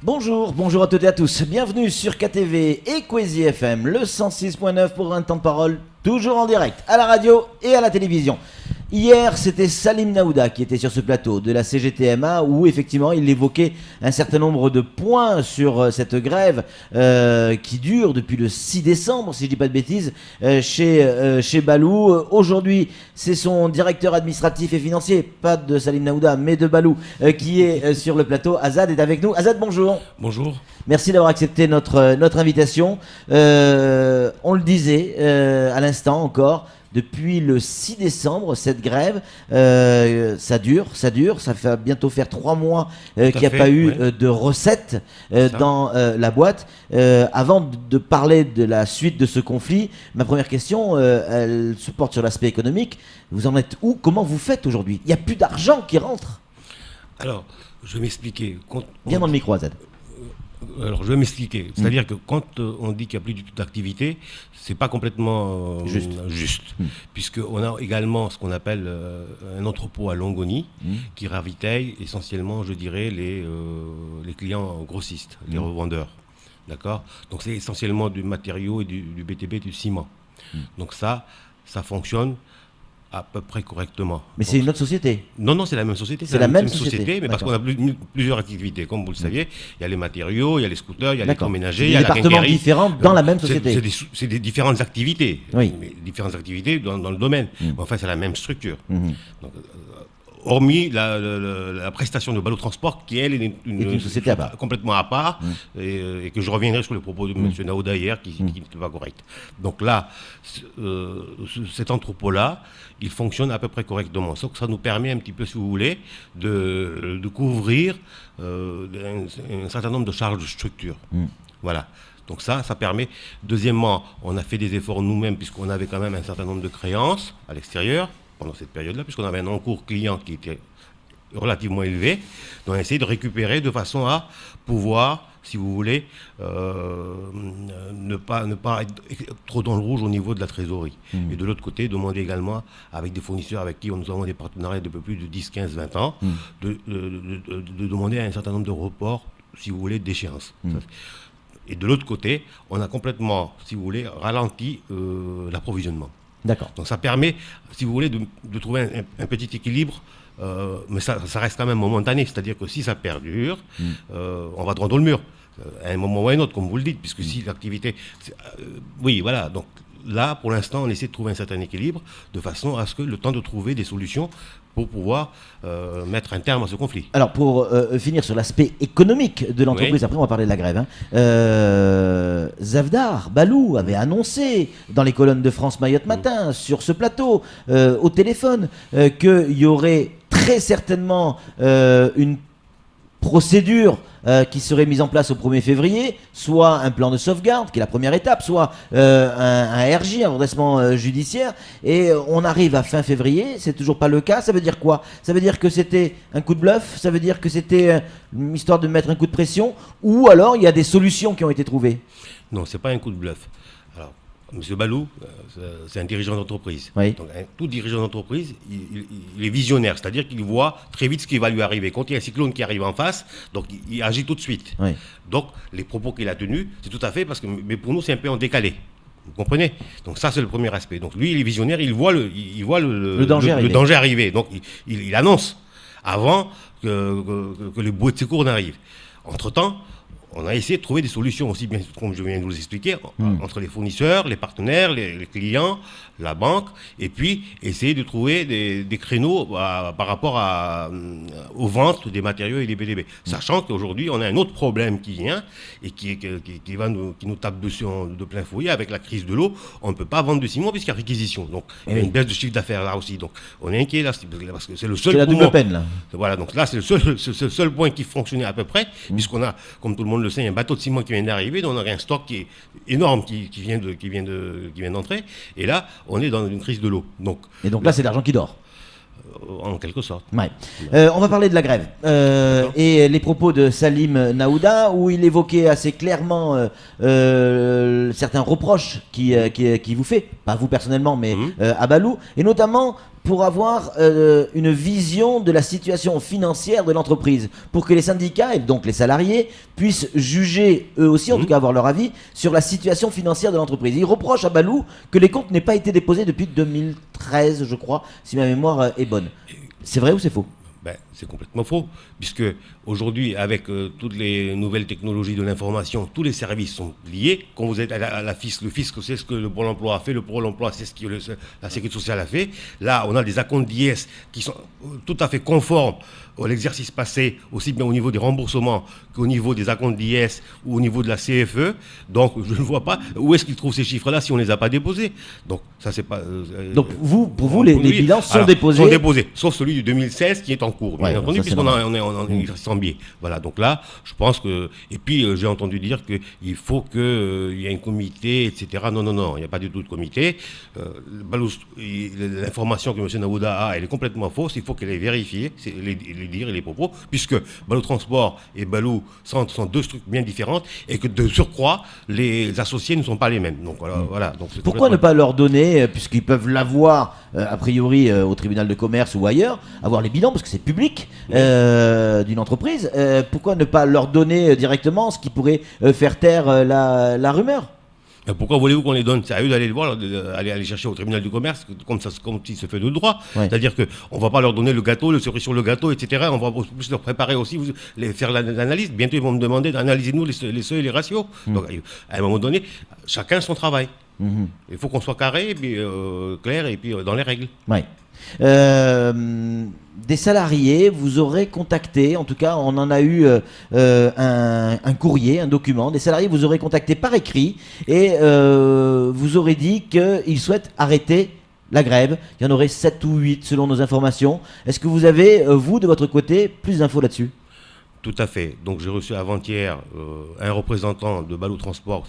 Bonjour à toutes et à tous. Bienvenue sur KTV et Kwezi FM, le 106.9 pour un temps de parole, toujours en direct, à la radio et à la télévision. Hier, c'était Salim Naouda qui était sur ce plateau de la CGTMA où effectivement il évoquait un certain nombre de points sur cette grève qui dure depuis le 6 décembre, si je dis pas de bêtises, chez Balou. Aujourd'hui, c'est son directeur administratif et financier, pas de Salim Naouda, mais de Balou, qui est sur le plateau. Azad est avec nous. Azad, bonjour. Bonjour. Merci d'avoir accepté notre invitation. On le disait à l'instant encore. Depuis le 6 décembre, cette grève, ça dure, ça va bientôt faire 3 mois qu'il n'y a pas eu de recettes dans la boîte. Avant de parler de la suite de ce conflit, ma première question, elle se porte sur l'aspect économique. Vous en êtes où? Comment vous faites aujourd'hui? Il n'y a plus d'argent qui rentre. Alors, je vais m'expliquer. Viens dans le micro, Azad. Alors, je vais m'expliquer. C'est-à-dire que quand on dit qu'il n'y a plus du tout d'activité, c'est pas complètement juste. Puisqu'on a également ce qu'on appelle un entrepôt à Longoni qui ravitaille essentiellement, je dirais, les clients grossistes, les revendeurs. D'accord? Donc, c'est essentiellement du matériau et du BTB, du ciment. Donc, ça fonctionne à peu près correctement. Mais c'est une autre société? Non, c'est la même société. C'est la même société, mais parce qu'on a plusieurs activités. Comme vous le saviez, il y a les matériaux, il y a les scooters, il y a l'électroménager, il y a la départements différents dans la même société. C'est des différentes activités. Oui. Différentes activités dans le domaine. Mais enfin, c'est la même structure. Donc, hormis la prestation de Balou Transport, qui elle est une société à part. Complètement à part, et que je reviendrai sur le propos de M. Naouda hier, qui n'était pas correct. Donc là, cet entrepôt-là, il fonctionne à peu près correctement. Sauf que ça nous permet un petit peu, si vous voulez, de couvrir un certain nombre de charges de structure. Voilà. Donc ça permet. Deuxièmement, on a fait des efforts nous-mêmes, puisqu'on avait quand même un certain nombre de créances à l'extérieur, pendant cette période-là, puisqu'on avait un encours client qui était relativement élevé. Donc on a essayé de récupérer de façon à pouvoir, si vous voulez, ne pas être trop dans le rouge au niveau de la trésorerie. Et de l'autre côté, demander également, avec des fournisseurs avec qui nous avons des partenariats depuis plus de 10, 15, 20 ans, de demander un certain nombre de reports, si vous voulez, d'échéance. Et de l'autre côté, on a complètement, si vous voulez, ralenti l'approvisionnement. D'accord. Donc ça permet, si vous voulez, de trouver un petit équilibre, mais ça reste quand même momentané. C'est-à-dire que si ça perdure, on va droit dans le mur, à un moment ou à un autre, comme vous le dites, puisque si l'activité... oui, voilà. Donc là, pour l'instant, on essaie de trouver un certain équilibre, de façon à ce que le temps de trouver des solutions pour pouvoir mettre un terme à ce conflit. Alors, pour finir sur l'aspect économique de l'entreprise, après on va parler de la grève. Zavdar, Balou avait annoncé dans les colonnes de France Mayotte Matin, sur ce plateau, au téléphone, qu'il y aurait très certainement une procédure qui serait mise en place au 1er février, soit un plan de sauvegarde, qui est la première étape, soit un RJ, un redressement judiciaire, et on arrive à fin février, c'est toujours pas le cas. Ça veut dire quoi? Ça veut dire que c'était un coup de bluff? Ça veut dire que c'était une histoire de mettre un coup de pression? Ou alors il y a des solutions qui ont été trouvées? Non, c'est pas un coup de bluff. Alors, M. Balou, c'est un dirigeant d'entreprise. Oui. Donc, tout dirigeant d'entreprise, il est visionnaire, c'est-à-dire qu'il voit très vite ce qui va lui arriver. Quand il y a un cyclone qui arrive en face, donc il agit tout de suite. Oui. Donc, les propos qu'il a tenus, c'est tout à fait parce que, mais pour nous, c'est un peu en décalé. Vous comprenez? Donc ça, c'est le premier aspect. Donc lui, il est visionnaire, il voit le danger arriver. Donc il annonce avant que les bouées de secours n'arrivent. Entre-temps, on a essayé de trouver des solutions aussi, bien comme je viens de vous expliquer, entre les fournisseurs, les partenaires, les clients, la banque, et puis essayer de trouver des créneaux par rapport aux ventes des matériaux et des BTB. Sachant qu'aujourd'hui, on a un autre problème qui vient et qui nous tape dessus de plein fouet avec la crise de l'eau. On ne peut pas vendre de ciment puisqu'il y a réquisition. Donc il y a une baisse de chiffre d'affaires là aussi. Donc on est inquiet là, parce que c'est le seul point. C'est la double peine là. Voilà, donc là, c'est le seul point qui fonctionnait à peu près, puisqu'on a, comme tout le monde le sait, un bateau de ciment qui vient d'arriver, donc on a un stock qui est énorme qui vient d'entrer. Et là, on est dans une crise de l'eau. Et donc là, c'est l'argent qui dort. En quelque sorte. Ouais. On va parler de la grève et les propos de Salim Naouda, où il évoquait assez clairement certains reproches qui vous fait, pas vous personnellement, mais à Balou, et notamment pour avoir une vision de la situation financière de l'entreprise, pour que les syndicats et donc les salariés puissent juger eux aussi, en tout cas avoir leur avis sur la situation financière de l'entreprise. Il reproche à Balou que les comptes n'aient pas été déposés depuis 2013, je crois, si ma mémoire est bonne. C'est vrai ou c'est faux ? C'est complètement faux, puisque aujourd'hui, avec toutes les nouvelles technologies de l'information, tous les services sont liés. Quand vous êtes à la FIS, le fisc sait ce que le Pôle emploi a fait, le Pôle emploi sait ce que la Sécurité sociale a fait. Là, on a des acomptes d'IS qui sont tout à fait conformes à l'exercice passé, aussi bien au niveau des remboursements qu'au niveau des acomptes d'IS ou au niveau de la CFE. Donc, je ne vois pas où est-ce qu'ils trouvent ces chiffres-là si on ne les a pas déposés. Donc, ça, c'est pas... Donc, pour vous, les bilans sont déposés. Sont déposés, sauf celui du 2016 qui est en cours. Bien entendu, puisqu'on est en exercice en biais. Voilà, donc là, je pense que... Et puis, j'ai entendu dire qu'il faut qu'il y ait un comité, etc. Non, il n'y a pas du tout de comité. L'information que M. Naouda a, elle est complètement fausse. Il faut qu'elle est vérifiée, les dires et les propos, puisque Balou Transport et Balou Centre sont deux structures bien différentes, et que de surcroît, les associés ne sont pas les mêmes. Donc voilà. Donc, pourquoi ne pas leur donner, puisqu'ils peuvent l'avoir a priori au tribunal de commerce ou ailleurs, avoir les bilans, parce que c'est public d'une entreprise, pourquoi ne pas leur donner directement ce qui pourrait faire taire la rumeur ? Pourquoi voulez-vous qu'on les donne ? C'est à eux d'aller le voir, aller chercher au tribunal du commerce, comme il se fait de droit. Ouais. C'est-à-dire qu'on ne va pas leur donner le gâteau, le cerise sur le gâteau, etc. On va plus leur préparer aussi, faire l'analyse. Bientôt, ils vont me demander d'analyser nous les seuils et les ratios. Donc, à un moment donné, chacun son travail. Il faut qu'on soit carré, et puis, clair, et puis dans les règles. Ouais. Des salariés vous aurez contacté, en tout cas on en a eu un courrier, un document, des salariés vous aurez contacté par écrit et vous aurez dit qu'ils souhaitent arrêter la grève. Il y en aurait 7 ou 8 selon nos informations. Est-ce que vous avez, vous de votre côté, plus d'infos là-dessus ? Tout à fait. Donc j'ai reçu avant-hier un représentant de Balou Transport,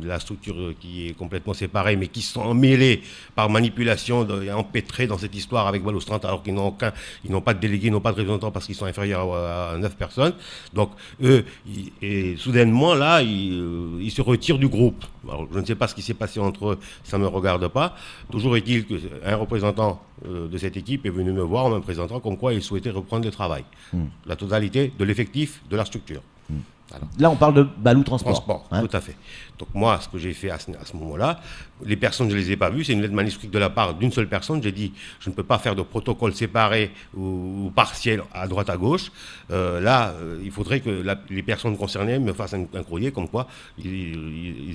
la structure qui est complètement séparée, mais qui sont emmêlés par manipulation et empêtrés dans cette histoire avec Balou Strand, alors qu'ils n'ont pas de délégués, ils n'ont pas de représentants parce qu'ils sont inférieurs à 9 personnes. Donc eux, soudainement, là, ils se retirent du groupe. Alors, je ne sais pas ce qui s'est passé entre eux, ça ne me regarde pas. Toujours est-il qu'un représentant de cette équipe est venu me voir en me présentant comme quoi il souhaitait reprendre le travail. La totalité de l'effectif de la structure. Alors. Là, on parle de Balou Transport. Hein ? Tout à fait. Donc moi, ce que j'ai fait à ce moment-là, les personnes, je ne les ai pas vues, c'est une lettre manuscrite de la part d'une seule personne. J'ai dit, je ne peux pas faire de protocole séparé ou partiel à droite, à gauche. Il faudrait que les personnes concernées me fassent un courrier comme quoi ils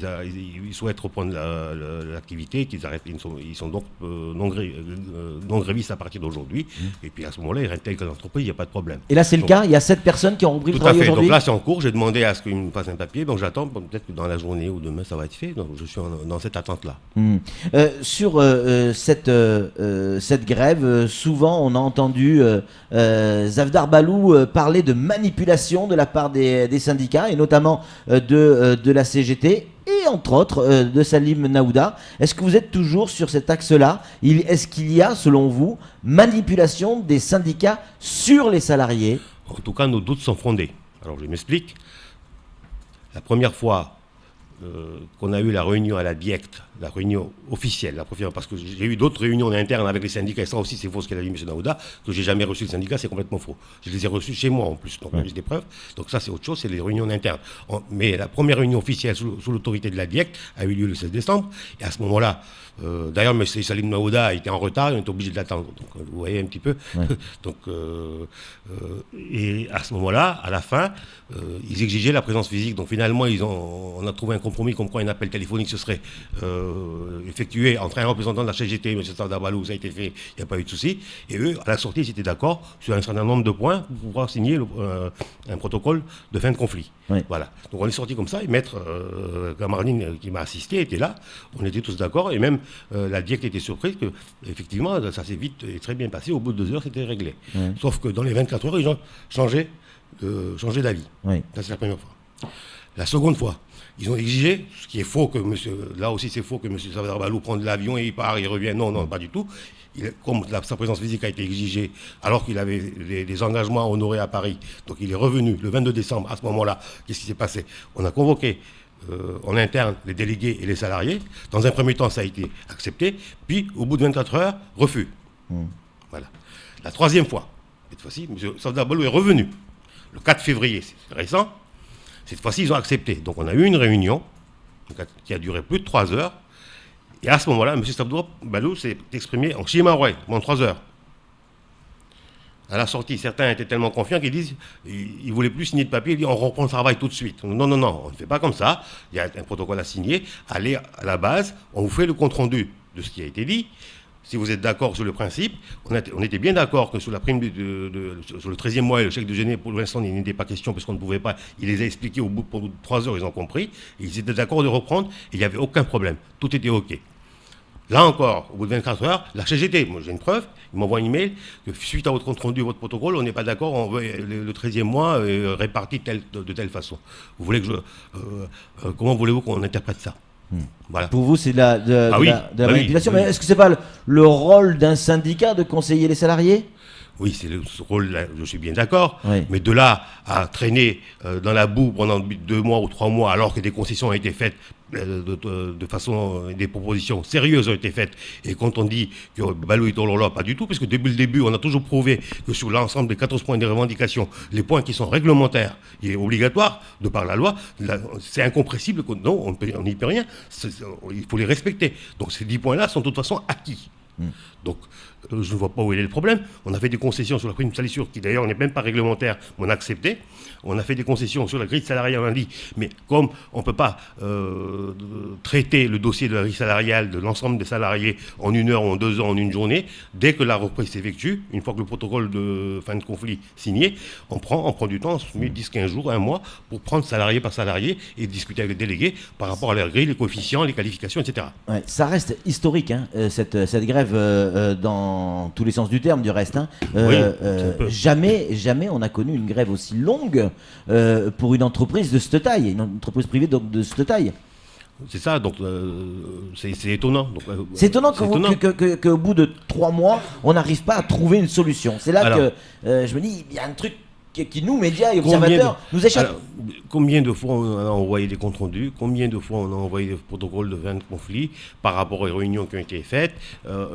souhaitent reprendre l'activité, qu'ils arrêtent, ils sont donc non grévistes à partir d'aujourd'hui. Et puis à ce moment-là, ils réintègrent l'entreprise, il n'y a pas de problème. Et là, c'est le cas, il y a 7 personnes qui ont repris le travail aujourd'hui. Donc là, c'est en cours, j'ai demandé à ce qu'ils me fassent un papier, donc j'attends, peut-être que dans la journée ou demain, ça va être fait. Donc je suis dans cette attente-là. Sur cette grève, souvent on a entendu Zavdar Balou parler de manipulation de la part des syndicats, et notamment de la CGT, et entre autres de Salim Naouda. Est-ce que vous êtes toujours sur cet axe-là ? Est-ce qu'il y a, selon vous, manipulation des syndicats sur les salariés ? En tout cas, nos doutes sont fondés. Alors je m'explique. La première fois qu'on a eu la réunion à la DIECT, la réunion officielle, la première, parce que j'ai eu d'autres réunions internes avec les syndicats, et ça aussi c'est faux ce qu'elle a dit M. Naouda, que j'ai jamais reçu le syndicat, c'est complètement faux. Je les ai reçus chez moi en plus, donc j'ai des preuves. Donc ça c'est autre chose, c'est les réunions internes. Mais la première réunion officielle sous l'autorité de la DIECT a eu lieu le 16 décembre, et à ce moment-là, d'ailleurs M. Salim Naouda était en retard, on était obligé de l'attendre. Donc vous voyez un petit peu. Ouais. Donc, et à ce moment-là, à la fin, ils exigeaient la présence physique. Donc finalement, on a trouvé un compromis comme quoi un appel téléphonique se serait effectué entre un représentant de la CGT, M. Zavdar Balou, ça a été fait, il n'y a pas eu de souci. Et eux, à la sortie, ils étaient d'accord sur un certain nombre de points pour pouvoir signer un protocole de fin de conflit. Oui. Voilà. Donc on est sorti comme ça, et Maître Kamardine, qui m'a assisté, était là. On était tous d'accord, et même la DIECT était surprise que, effectivement, ça s'est vite et très bien passé. Au bout de 2 heures, c'était réglé. Oui. Sauf que dans les 24 heures, ils ont changé d'avis. Oui. Ça, c'est la première fois. La seconde fois, ils ont exigé, ce qui est faux, là aussi c'est faux que M. Zavdar Balou prenne l'avion et il part, il revient. Non, pas du tout. Comme sa présence physique a été exigée, alors qu'il avait des engagements à honorer à Paris, donc il est revenu le 22 décembre. À ce moment-là, qu'est-ce qui s'est passé ? On a convoqué en interne les délégués et les salariés. Dans un premier temps, ça a été accepté. Puis, au bout de 24 heures, refus. Voilà. La troisième fois, cette fois-ci, M. Safdar Balou est revenu. Le 4 février, c'est récent. Cette fois-ci, ils ont accepté. Donc on a eu une réunion qui a duré plus de 3 heures. Et à ce moment-là, M. Safdar Balou s'est exprimé en chimaroué pendant 3 heures. À la sortie, certains étaient tellement confiants qu'ils disent ils ne voulaient plus signer de papier, ils disent on reprend le travail tout de suite. Non, on ne fait pas comme ça. Il y a un protocole à signer. Allez à la base, on vous fait le compte-rendu de ce qui a été dit. Si vous êtes d'accord sur le principe, on était bien d'accord que sur la prime sur le 13e mois et le chèque de déjeuner, pour l'instant, il n'était pas question parce qu'on ne pouvait pas. Il les a expliqués au bout de 3 heures, ils ont compris. Ils étaient d'accord de reprendre et il n'y avait aucun problème. Tout était OK. Là encore, au bout de 24 heures, la CGT, moi j'ai une preuve, il m'envoie un email que suite à votre compte rendu, votre protocole, on n'est pas d'accord, on veut le 13e mois réparti de telle façon. Vous voulez que comment voulez-vous qu'on interprète ça? Voilà. Pour vous, c'est de la manipulation, mais est-ce que c'est pas le rôle d'un syndicat de conseiller les salariés? Oui, c'est le rôle, je suis bien d'accord, oui. Mais de là à traîner dans la boue pendant 2 mois ou 3 mois, alors que des concessions ont été faites de façon, des propositions sérieuses ont été faites, et quand on dit que Balou est là, pas du tout, parce que depuis le début, on a toujours prouvé que sur l'ensemble des 14 points de revendication, les points qui sont réglementaires et obligatoires de par la loi, c'est incompressible, non, on n'y peut rien, il faut les respecter. Donc ces 10 points-là sont de toute façon acquis. Donc, je ne vois pas où est le problème. On a fait des concessions sur la prime de salissure, qui d'ailleurs n'est même pas réglementaire, mais on a accepté. On a fait des concessions sur la grille salariale, on a dit, mais comme on ne peut pas traiter le dossier de la grille salariale de l'ensemble des salariés en 1 heure, en 2 heures, en 1 journée, dès que la reprise s'effectue, une fois que le protocole de fin de conflit signé, on prend du temps, on se met 10-15 jours, 1 mois, pour prendre salarié par salarié et discuter avec les délégués par rapport à leur grille, les coefficients, les qualifications, etc. Ouais, ça reste historique, hein, cette grève dans tous les sens du terme, du reste. Hein. Jamais on a connu une grève aussi longue pour une entreprise de cette taille, une entreprise privée de cette taille. C'est ça, donc c'est étonnant. C'est étonnant qu'au bout de 3 mois, on n'arrive pas à trouver une solution. C'est là que je me dis, il y a un truc qui nous, médias et observateurs, nous échappe. Alors, combien de fois on a envoyé des comptes rendus, combien de fois on a envoyé des protocoles de fin de conflit par rapport aux réunions qui ont été faites,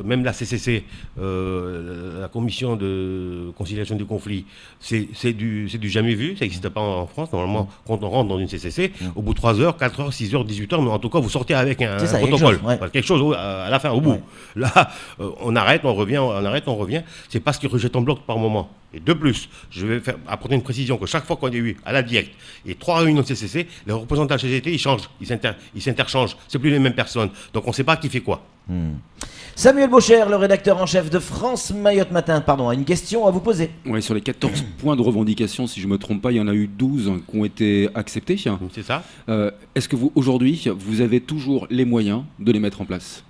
même la CCC, la commission de conciliation du conflit, c'est du jamais vu, ça n'existe pas en France. Normalement, quand on rentre dans une CCC, au bout de 3 heures, 4 heures, 6 heures, 18 heures, mais en tout cas, vous sortez avec un protocole, quelque chose à la fin, au bout. Ouais. Là, on arrête, on revient, c'est pas ce qui rejette en bloc par moment. Et de plus, je vais apporter une précision que chaque fois qu'on est eu à la DIECT et 3 réunions de CCC, les représentants de la CGT, ils changent, ils s'interchangent. C'est plus les mêmes personnes. Donc on ne sait pas qui fait quoi. Samuel Baucher, le rédacteur en chef de France Mayotte Matin, a une question à vous poser. Oui, sur les 14 points de revendication, si je ne me trompe pas, il y en a eu 12 qui ont été acceptés. C'est ça. Est-ce que aujourd'hui, vous avez toujours les moyens de les mettre en place?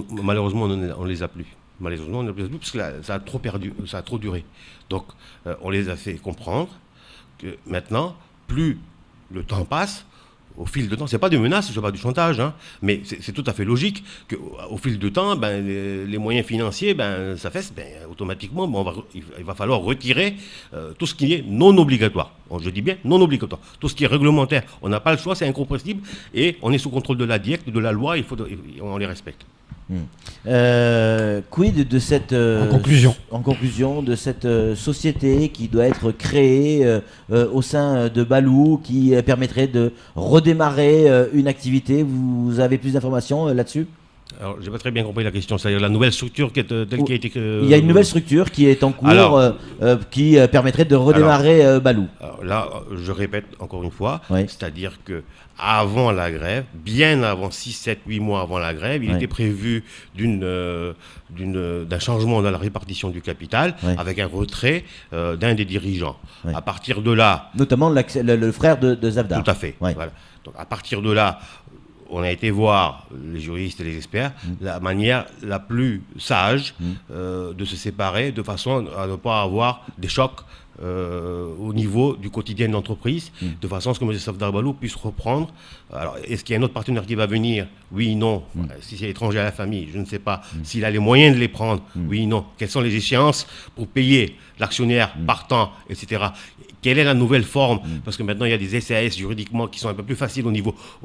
Malheureusement, on ne les a plus. Malheureusement, on ne les a plus parce que ça a trop duré. Donc, on les a fait comprendre que maintenant, plus le temps passe, au fil de temps, c'est pas de menace, c'est pas du chantage, hein, mais c'est tout à fait logique qu'au fil du temps, les moyens financiers, ça fait, automatiquement, il va falloir retirer tout ce qui est non obligatoire. Je dis bien non obligatoire. Tout ce qui est réglementaire, on n'a pas le choix, c'est incompressible, et on est sous contrôle de la DIECT, de la loi, on les respecte. Quid de cette en conclusion de cette société qui doit être créée au sein de Balou, qui permettrait de redémarrer une activité? Vous avez plus d'informations là-dessus? Alors, j'ai pas très bien compris la question. C'est-à-dire la nouvelle structure qui a été. Il y a une nouvelle structure qui est en cours, qui permettrait de redémarrer Balou. Alors là, je répète encore une fois, c'est-à-dire que avant la grève, bien avant 6, 7, 8 mois avant la grève, il était prévu d'un changement dans la répartition du capital avec un retrait d'un des dirigeants. À partir de là... Notamment le frère de Safdar. Tout à fait. Voilà. Donc, à partir de là, on a été voir, les juristes et les experts, la manière la plus sage de se séparer de façon à ne pas avoir des chocs au niveau du quotidien de l'entreprise, de façon à ce que M. Safdar-Balou puisse reprendre. Alors, est-ce qu'il y a un autre partenaire qui va venir? Oui, non. Si c'est étranger à la famille, je ne sais pas. S'il a les moyens de les prendre? Oui, non. Quelles sont les échéances pour payer l'actionnaire partant, etc. Quelle est la nouvelle forme? Parce que maintenant, il y a des SAS juridiquement qui sont un peu plus faciles au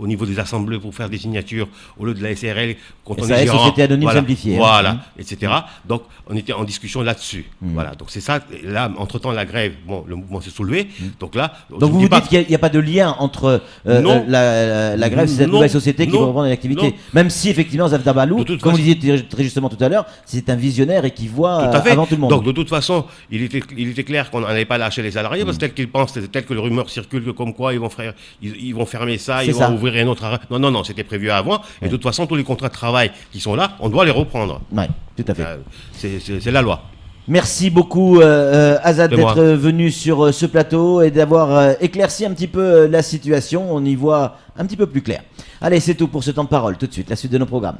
niveau des assemblées pour faire des signatures, au lieu de la SRL, quand on est gérant. Société anonyme simplifiée. Voilà, etc. Donc, on était en discussion là-dessus. Voilà, donc c'est ça. Là, entre-temps, la grève, bon, le mouvement s'est soulevé. Donc là... Donc vous dites qu'il n'y a pas de lien entre la grève et cette nouvelle société qui va reprendre l'activité. Même si, effectivement, Safdar Balou, comme vous disiez très justement tout à l'heure, c'est un visionnaire et qui voit avant tout le monde. Donc, de toute façon, il était clair qu'on n'allait pas lâcher les salariés, parce que tel qu'ils pensent, tel que le rumeur circule, que comme quoi ils vont fermer ça, ils vont ouvrir un autre arrêt. Non, c'était prévu avant. Et de toute façon, tous les contrats de travail qui sont là, on doit les reprendre. Oui, tout à fait. C'est la loi. Merci beaucoup Azad d'être venu sur ce plateau et d'avoir éclairci un petit peu la situation. On y voit un petit peu plus clair. Allez, c'est tout pour ce temps de parole. Tout de suite, la suite de nos programmes.